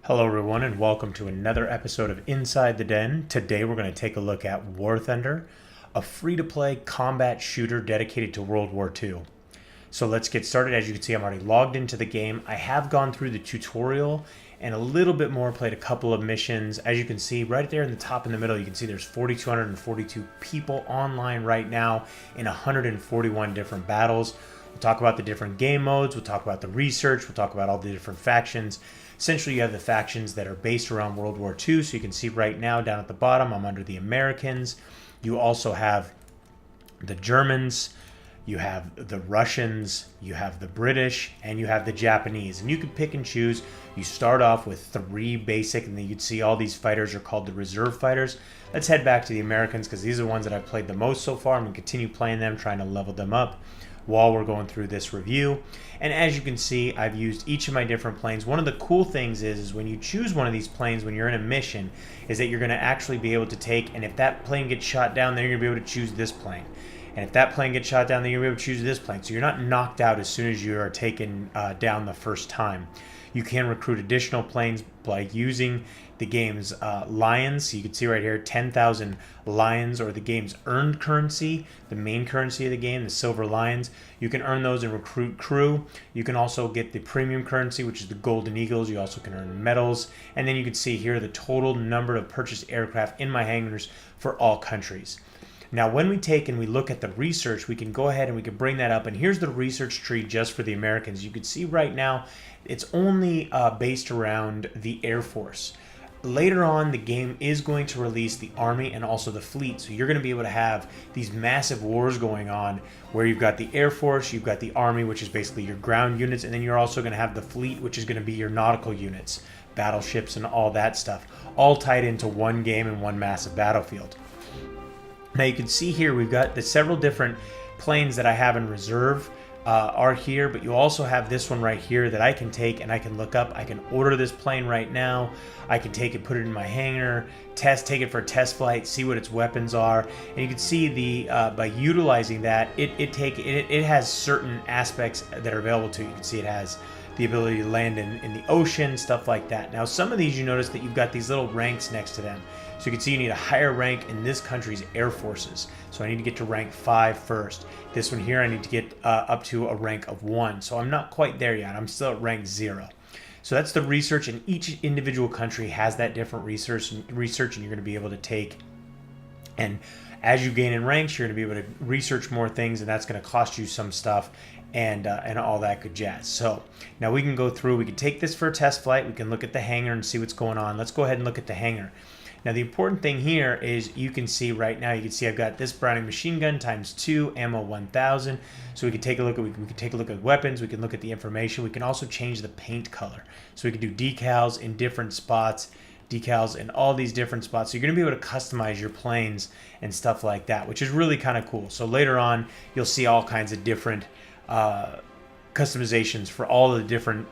Hello everyone and welcome to another episode of Inside the Den. Today we're going to take a look at War Thunder, a free-to-play combat shooter dedicated to World War II. So let's get started. As you can see, I'm already logged into the game. I have gone through the tutorial and a little bit more, played a couple of missions. As you can see right there in the top in the middle, you can see there's 4,242 people online right now in 141 different battles. We'll talk about the different game modes, we'll talk about the research, we'll talk about all the different factions. Essentially, you have the factions that are based around World War II. So you can see right now down at the bottom, I'm under the Americans. You also have the Germans, you have the Russians, you have the British, and you have the Japanese. And you can pick and choose. You start off with 3 basic, and then you can see all these fighters are called the reserve fighters. Let's head back to the Americans because these are the ones that I've played the most so far. I'm going to continue playing them, trying to level them up while we're going through this review. And as you can see, I've used each of my different planes. One of the cool things is when you choose one of these planes when you're in a mission, is that you're going to actually be able to take, and if that plane gets shot down, then you're going to be able to choose this plane. And if that plane gets shot down, then you're going to be able to choose this plane. So you're not knocked out as soon as you are taken down the first time. You can recruit additional planes by using the game's lions. So you can see right here, 10,000 lions, or the game's earned currency, the main currency of the game, the silver lions. You can earn those and recruit crew. You can also get the premium currency, which is the golden eagles. You also can earn medals. And then you can see here the total number of purchased aircraft in my hangars for all countries. Now, when we take and we look at the research, we can go ahead and we can bring that up. And here's the research tree just for the Americans. You can see right now, it's only based around the Air Force. Later on, the game is going to release the Army and also the Fleet. So you're going to be able to have these massive wars going on where you've got the Air Force, you've got the Army, which is basically your ground units, and then you're also going to have the Fleet, which is going to be your nautical units, battleships and all that stuff, all tied into one game and one massive battlefield. Now you can see here we've got the several different planes that I have in reserve are here, but you also have this one right here that I can take and I can look up. I can order this plane right now. I can take it, put it in my hangar, take it for a test flight, see what its weapons are, and you can see the by utilizing that, it has certain aspects that are available to you. You can see it has the ability to land in the ocean, stuff like that. Now, some of these, you notice that you've got these little ranks next to them. So you can see you need a higher rank in this country's air forces. So I need to get to rank 5 first. This one here, I need to get up to a rank of 1. So I'm not quite there yet. I'm still at rank 0. So that's the research, and each individual country has that different research, and you're going to be able to take. And as you gain in ranks, you're going to be able to research more things, and that's going to cost you some stuff and all that good jazz. So now we can go through, we can take this for a test flight, we can look at the hangar and see what's going on. Let's go ahead and look at the hangar. Now the important thing here is you can see right now, you can see I've got this Browning machine gun ×2, ammo 1000. So we can take a look at, we can take a look at weapons, we can look at the information, we can also change the paint color. So we can do decals in different spots, decals in all these different spots. So you're going to be able to customize your planes and stuff like that, which is really kind of cool. So later on, you'll see all kinds of different customizations for all the different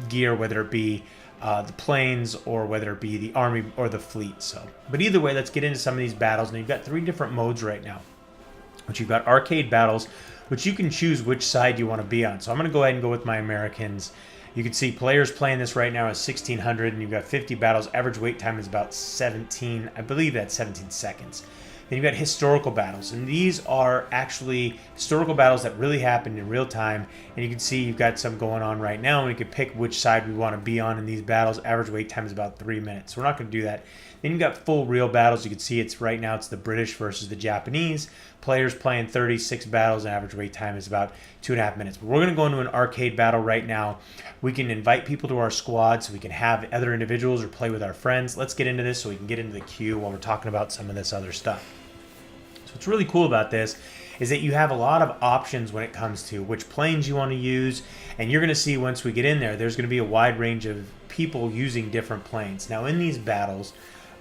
gear, whether it be the planes or whether it be the Army or the Fleet. So, but either way, let's get into some of these battles. Now you've got 3 different modes right now, which you've got arcade battles, which you can choose which side you want to be on. So I'm going to go ahead and go with my Americans. You can see players playing this right now is 1,600, and you've got 50 battles. Average wait time is about 17, I believe that's 17 seconds. Then you've got historical battles, and these are actually historical battles that really happened in real time. And you can see you've got some going on right now, and we can pick which side we want to be on in these battles. Average wait time is about 3 minutes. So we're not going to do that. Then you've got full real battles. You can see it's right now it's the British versus the Japanese. Players playing 36 battles, and average wait time is about 2.5 minutes. But we're going to go into an arcade battle right now. We can invite people to our squad so we can have other individuals or play with our friends. Let's get into this so we can get into the queue while we're talking about some of this other stuff. So what's really cool about this is that you have a lot of options when it comes to which planes you want to use, and you're going to see once we get in there, there's going to be a wide range of people using different planes. Now in these battles,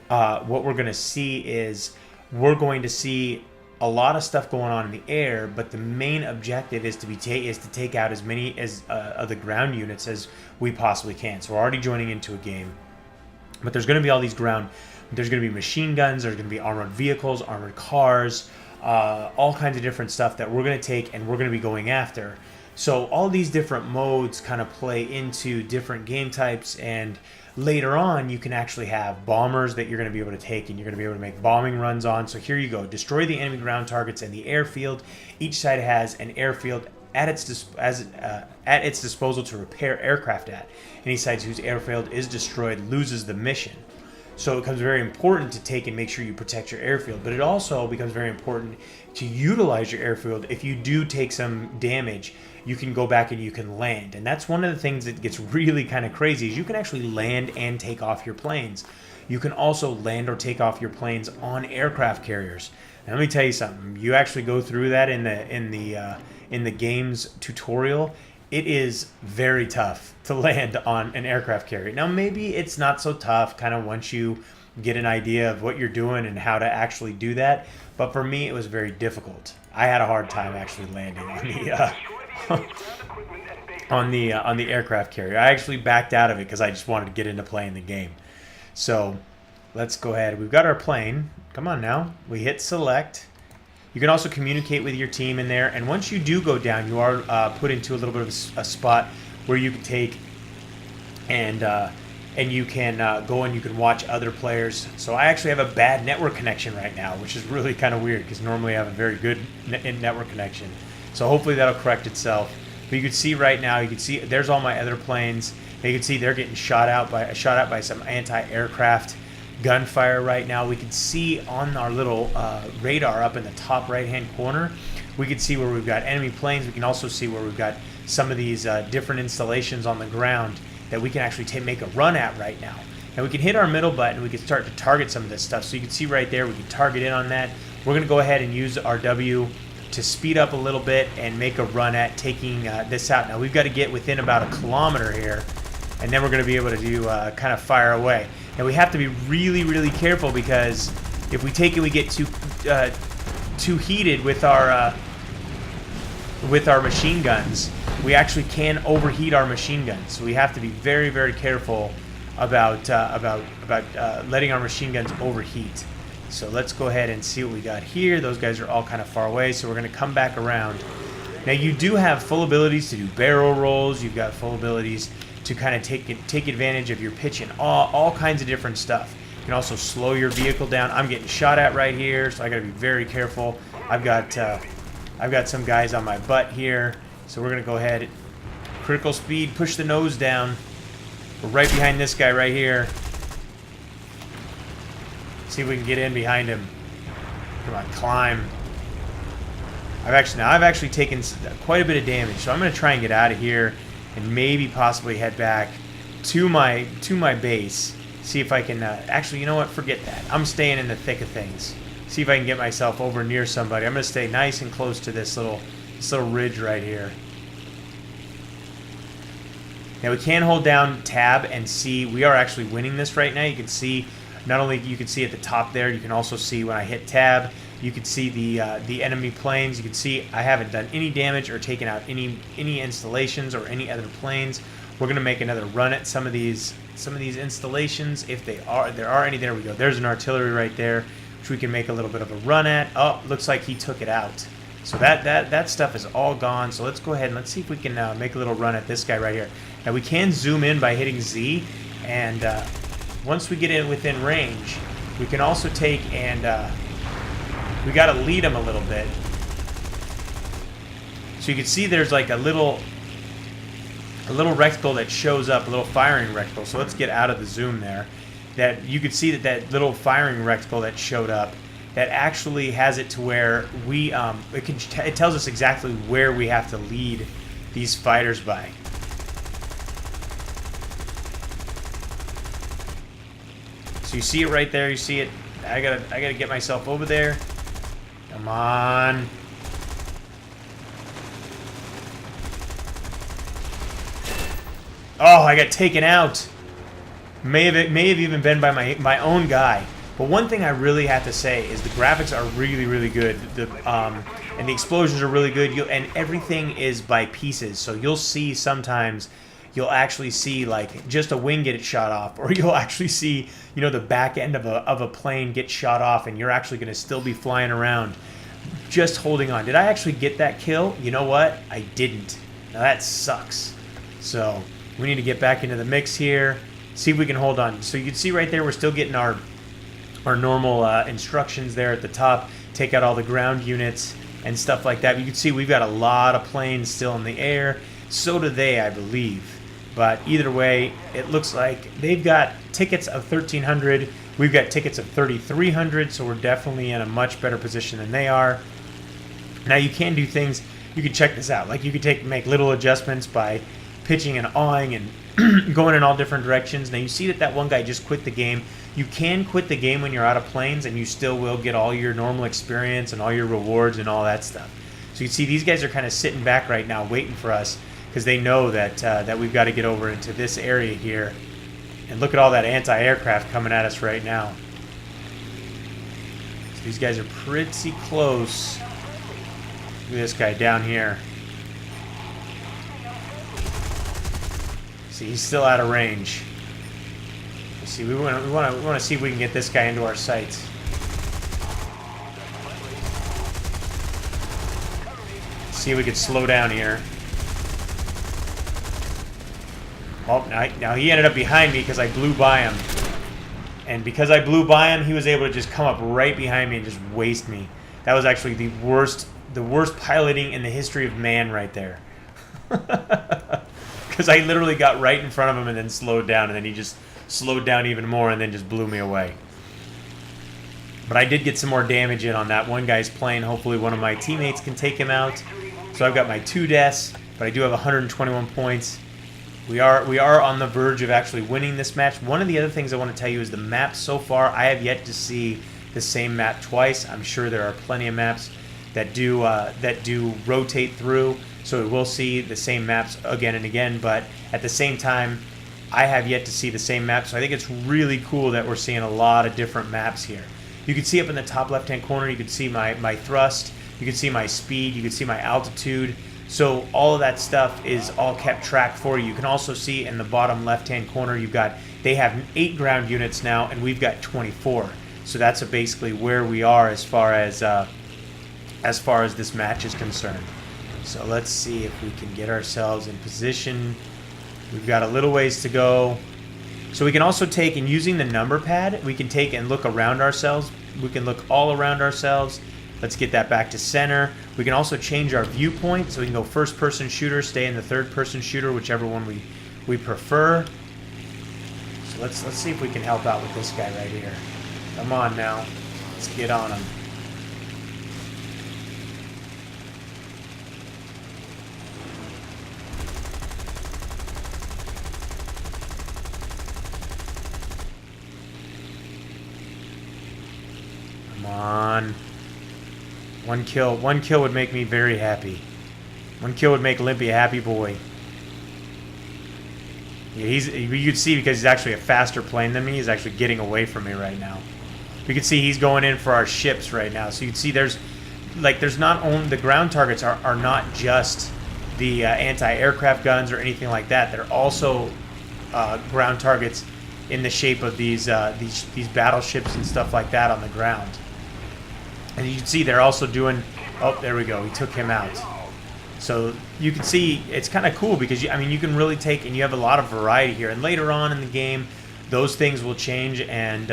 what we're going to see is we're going to see a lot of stuff going on in the air, but the main objective is to take out as many as of the ground units as we possibly can. So we're already joining into a game, but there's going to be all these ground. There's going to be machine guns, there's going to be armored vehicles, armored cars, all kinds of different stuff that we're going to take and we're going to be going after. So all these different modes kind of play into different game types, and later on you can actually have bombers that you're going to be able to take and you're going to be able to make bombing runs on. So here you go. Destroy the enemy ground targets and the airfield. Each side has an airfield at its disposal to repair aircraft at. Any side whose airfield is destroyed loses the mission. So it becomes very important to take and make sure you protect your airfield, but it also becomes very important to utilize your airfield. If you do take some damage, you can go back and you can land. And that's one of the things that gets really kind of crazy, is you can actually land and take off your planes. You can also land or take off your planes on aircraft carriers. Now, let me tell you something. You actually go through that in the game's tutorial. It is very tough to land on an aircraft carrier. Now, maybe it's not so tough kind of once you get an idea of what you're doing and how to actually do that. But for me, it was very difficult. I had a hard time actually landing on the aircraft carrier. I actually backed out of it because I just wanted to get into playing the game. So let's go ahead. We've got our plane. Come on now. We hit select. You can also communicate with your team in there, and once you do go down, you are put into a little bit of a spot where you can take and you can go and you can watch other players. So I actually have a bad network connection right now, which is really kind of weird because normally I have a very good network connection. So hopefully that'll correct itself. But you can see right now, you can see there's all my other planes. You can see they're getting shot out by some anti-aircraft gunfire right now. We can see on our little radar up in the top right hand corner, we can see where we've got enemy planes. We can also see where we've got some of these different installations on the ground that we can actually make a run at right now. And we can hit our middle button and we can start to target some of this stuff. So you can see right there, we can target in on that. We're going to go ahead and use our W to speed up a little bit and make a run at taking this out. Now we've got to get within about 1 kilometer here, and then we're going to be able to do kind of fire away. Now we have to be really, really careful, because if we take it, we get too heated with our machine guns. We actually can overheat our machine guns. So we have to be very, very careful about letting our machine guns overheat. So let's go ahead and see what we got here. Those guys are all kind of far away, so we're going to come back around. Now you do have full abilities to do barrel rolls. You've got full abilities to kind of take advantage of your pitch and all kinds of different stuff. You can also slow your vehicle down. I'm getting shot at right here, so I got to be very careful. I've got some guys on my butt here, so we're gonna go ahead, critical speed, push the nose down. We're right behind this guy right here. See if we can get in behind him. Come on, climb. I've actually taken quite a bit of damage, so I'm gonna try and get out of here and maybe possibly head back to my base. See if I can actually, you know what? Forget that. I'm staying in the thick of things. See if I can get myself over near somebody. I'm gonna stay nice and close to this little ridge right here. Now we can hold down tab and see. We are actually winning this right now. You can see, not only you can see at the top there, you can also see when I hit tab. You can see the enemy planes. You can see I haven't done any damage or taken out any installations or any other planes. We're gonna make another run at some of these installations if there are any. There we go. There's an artillery right there, which we can make a little bit of a run at. Oh, looks like he took it out. So that stuff is all gone. So let's go ahead and let's see if we can make a little run at this guy right here. Now we can zoom in by hitting Z, and once we get in within range, we can also take and we got to lead him a little bit. So you can see there's like a little reticle that shows up, a little firing reticle. So let's get out of the zoom there. That you could see that little firing reticle that showed up, that actually has it to where we it tells us exactly where we have to lead these fighters by. So you see it right there. You see it. I gotta get myself over there. Come on. Oh, I got taken out. May have even been by my own guy. But one thing I really have to say is the graphics are really, really good. And the explosions are really good. And everything is by pieces. So you'll see sometimes you'll actually see like just a wing get shot off, or you'll actually see, you know, the back end of a plane get shot off, and you're actually going to still be flying around just holding on. Did I actually get that kill? You know what? I didn't. Now that sucks. So we need to get back into the mix here. See if we can hold on. So you can see right there, we're still getting our normal instructions there at the top. Take out all the ground units and stuff like that. You can see we've got a lot of planes still in the air. So do they, I believe. But either way, it looks like they've got tickets of 1,300. We've got tickets of 3,300, so we're definitely in a much better position than they are. Now you can do things. You can check this out. Like you could make little adjustments by pitching and awing and going in all different directions. Now you see that one guy just quit the game. You can quit the game when you're out of planes, and you still will get all your normal experience and all your rewards and all that stuff. So you can see these guys are kind of sitting back right now waiting for us because they know that that we've got to get over into this area here. And look at all that anti-aircraft coming at us right now. So these guys are pretty close. Look at this guy down here. See, he's still out of range. Let's see, we want to see if we can get this guy into our sights. See if we could slow down here. Oh, now he ended up behind me because I blew by him. And because I blew by him, he was able to just come up right behind me and just waste me. That was actually the worst piloting in the history of man right there. Because I literally got right in front of him and then slowed down, and then he just slowed down even more and then just blew me away. But I did get some more damage in on that one guy's plane. Hopefully one of my teammates can take him out. So I've got my 2 deaths, but I do have 121 points. We are on the verge of actually winning this match. One of the other things I want to tell you is the map so far. I have yet to see the same map twice. I'm sure there are plenty of maps that do rotate through, so we will see the same maps again and again. But at the same time, I have yet to see the same map, so I think it's really cool that we're seeing a lot of different maps here. You can see up in the top left-hand corner, you can see my thrust, you can see my speed, you can see my altitude. So all of that stuff is all kept track for you. You can also see in the bottom left-hand corner, they have 8 ground units now, and we've got 24. So that's basically where we are as far as this match is concerned. So let's see if we can get ourselves in position. We've got a little ways to go. So we can also take, and using the number pad, we can take and look around ourselves. We can look all around ourselves. Let's get that back to center. We can also change our viewpoint, so we can go first-person shooter, stay in the third-person shooter, whichever one we prefer. So let's see if we can help out with this guy right here. Come on now. Let's get on him. Come on. One kill would make me very happy. One kill would make Limpy a happy boy. Yeah, you could see because he's actually a faster plane than me, he's actually getting away from me right now. You can see he's going in for our ships right now. So you can see there's not only the ground targets are not just the anti-aircraft guns or anything like that. They're also ground targets in the shape of these battleships and stuff like that on the ground. And you can see they're also doing... Oh, there we go. He took him out. So you can see it's kind of cool because, you can really take... And you have a lot of variety here. And later on in the game, those things will change and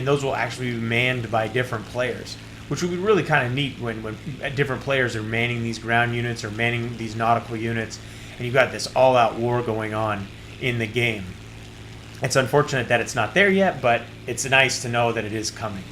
those will actually be manned by different players. Which would be really kind of neat when different players are manning these ground units or manning these nautical units. And you've got this all-out war going on in the game. It's unfortunate that it's not there yet, but it's nice to know that it is coming.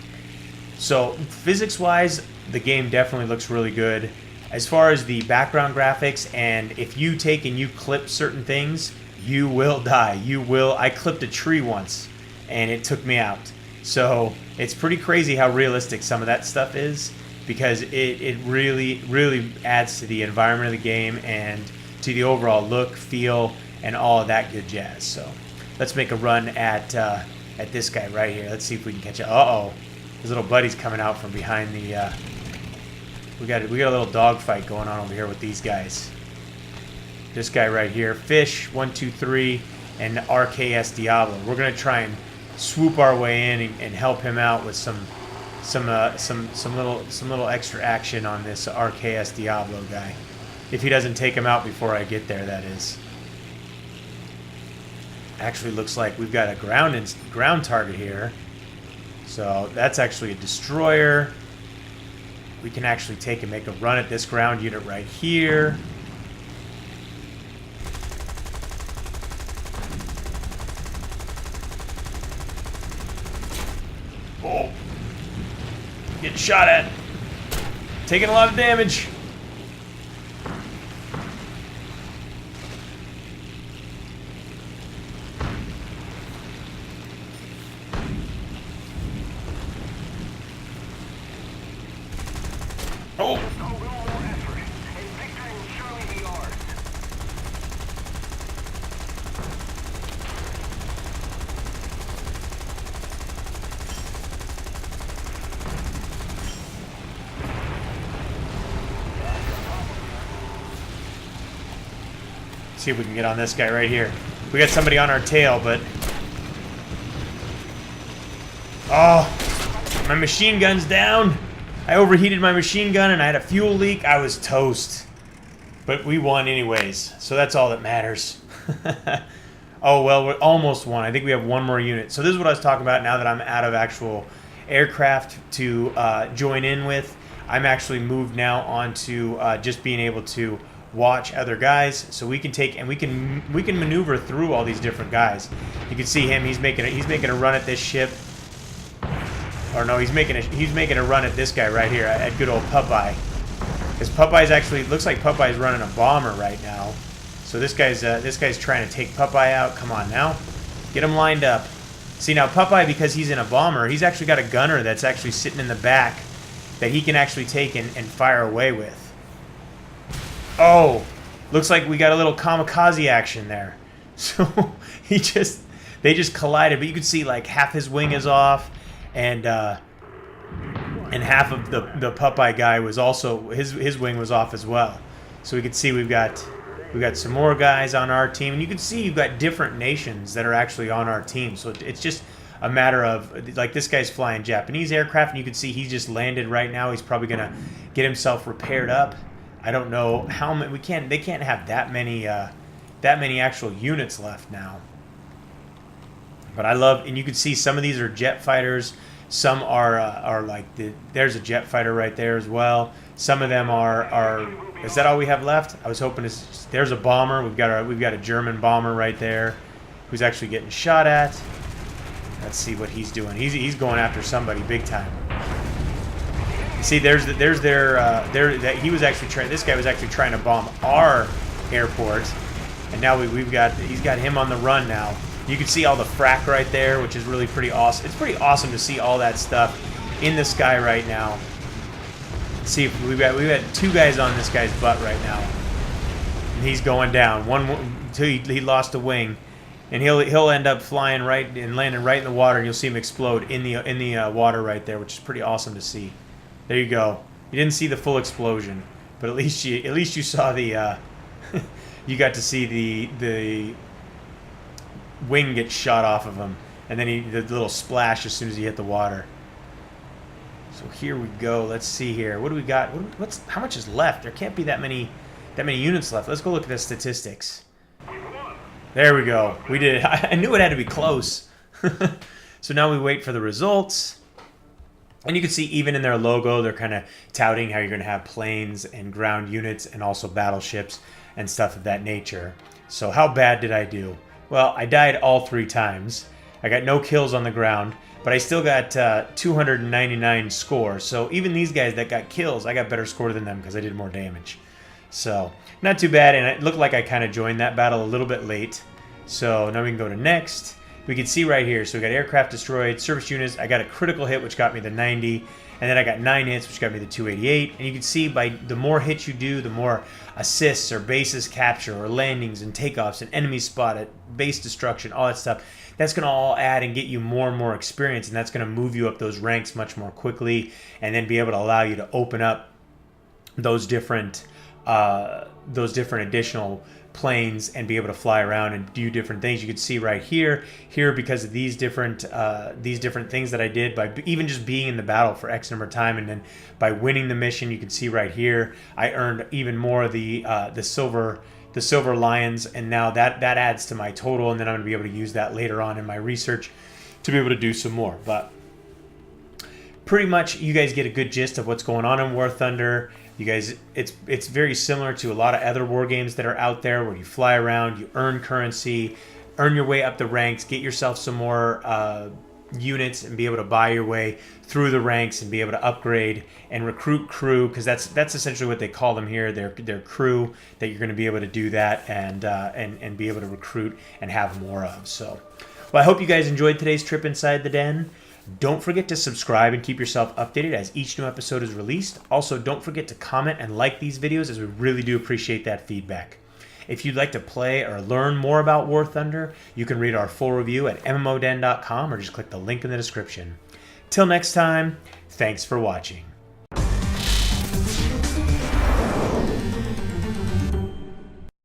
So physics-wise, the game definitely looks really good. As far as the background graphics, and if you take and you clip certain things, you will die. You will. I clipped a tree once, and it took me out. So it's pretty crazy how realistic some of that stuff is, because it really, really adds to the environment of the game and to the overall look, feel, and all of that good jazz. So let's make a run at this guy right here. Let's see if we can catch it. Uh-oh. His little buddy's coming out from behind the... We got a little dogfight going on over here with these guys. This guy right here, Fish 123 and RKS Diablo. We're gonna try and swoop our way in and help him out with some little extra action on this RKS Diablo guy. If he doesn't take him out before I get there, that is. Actually looks like we've got a ground target here. So that's actually a destroyer. We can actually take and make a run at this ground unit right here. Oh. Getting shot at. Taking a lot of damage. Oh! See if we can get on this guy right here. We got somebody on our tail, but... Oh! My machine gun's down! I overheated my machine gun and I had a fuel leak. I was toast. But we won anyways, so that's all that matters. Oh, well, we almost won. I think we have one more unit. So this is what I was talking about now that I'm out of actual aircraft to join in with. I'm actually moved now onto just being able to watch other guys, so we can take and we can maneuver through all these different guys. You can see him. He's making a run at this ship. Or no, he's making a run at this guy right here, at good old Popeye. Because Popeye's actually, looks like Popeye's running a bomber right now. So this guy's trying to take Popeye out. Come on now, get him lined up. See now, Popeye, because he's in a bomber, he's actually got a gunner that's actually sitting in the back that he can actually take and fire away with. Oh, looks like we got a little kamikaze action there. So they just collided, but you can see like half his wing is off. And half of the Popeye guy was also, his wing was off as well. So we can see we've got some more guys on our team, and you can see you've got different nations that are actually on our team. So it's just a matter of, like, this guy's flying Japanese aircraft, and you can see he just landed right now. He's probably gonna get himself repaired up. I don't know how many. They can't have that many actual units left now. But I love, and you can see some of these are jet fighters. Some are like there's a jet fighter right there as well. Some of them are. Is that all we have left? I was hoping there's a bomber. We've got a German bomber right there, who's actually getting shot at. Let's see what he's doing. He's going after somebody big time. See, he was actually trying. This guy was actually trying to bomb our airport, and now he's got him on the run now. You can see all the frack right there, which is really pretty awesome. It's pretty awesome to see all that stuff in the sky right now. See, we've got two guys on this guy's butt right now, and he's going down. He lost a wing, and he'll end up flying right and landing right in the water. And you'll see him explode in the water right there, which is pretty awesome to see. There you go. You didn't see the full explosion, but at least you saw the you got to see the wing get shot off of him, and then the little splash as soon as he hit the water. So here we go. Let's see here. What do we got? How much is left? There can't be that many units left. Let's go look at the statistics. There we go. We did it. I knew it had to be close. So now we wait for the results. And you can see even in their logo, they're kind of touting how you're going to have planes and ground units and also battleships and stuff of that nature. So how bad did I do? Well, I died all 3 times. I got no kills on the ground, but I still got 299 score. So even these guys that got kills, I got better score than them because I did more damage. So not too bad, and it looked like I kind of joined that battle a little bit late. So now we can go to next. We can see right here, so we got aircraft destroyed, surface units. I got a critical hit, which got me the 90, and then I got 9 hits, which got me the 288. And you can see by the more hits you do, the more assists or bases capture or landings and takeoffs and enemies spotted, base destruction, all that stuff. That's going to all add and get you more and more experience, and that's going to move you up those ranks much more quickly, and then be able to allow you to open up those different additional planes and be able to fly around and do different things. You can see right here because of these different things that I did by even just being in the battle for X number of time, and then by winning the mission, you can see right here I earned even more of the silver lions, and now that adds to my total, and then I'm going to be able to use that later on in my research to be able to do some more. But pretty much you guys get a good gist of what's going on in War Thunder. You guys, it's very similar to a lot of other war games that are out there where you fly around, you earn currency, earn your way up the ranks, get yourself some more units, and be able to buy your way through the ranks and be able to upgrade and recruit crew, because that's essentially what they call them here. They're crew that you're going to be able to do that and be able to recruit and have more of. So, well, I hope you guys enjoyed today's trip inside the den. Don't forget to subscribe and keep yourself updated as each new episode is released. Also, don't forget to comment and like these videos, as we really do appreciate that feedback. If you'd like to play or learn more about War Thunder, you can read our full review at MMODen.com or just click the link in the description. Till next time, thanks for watching.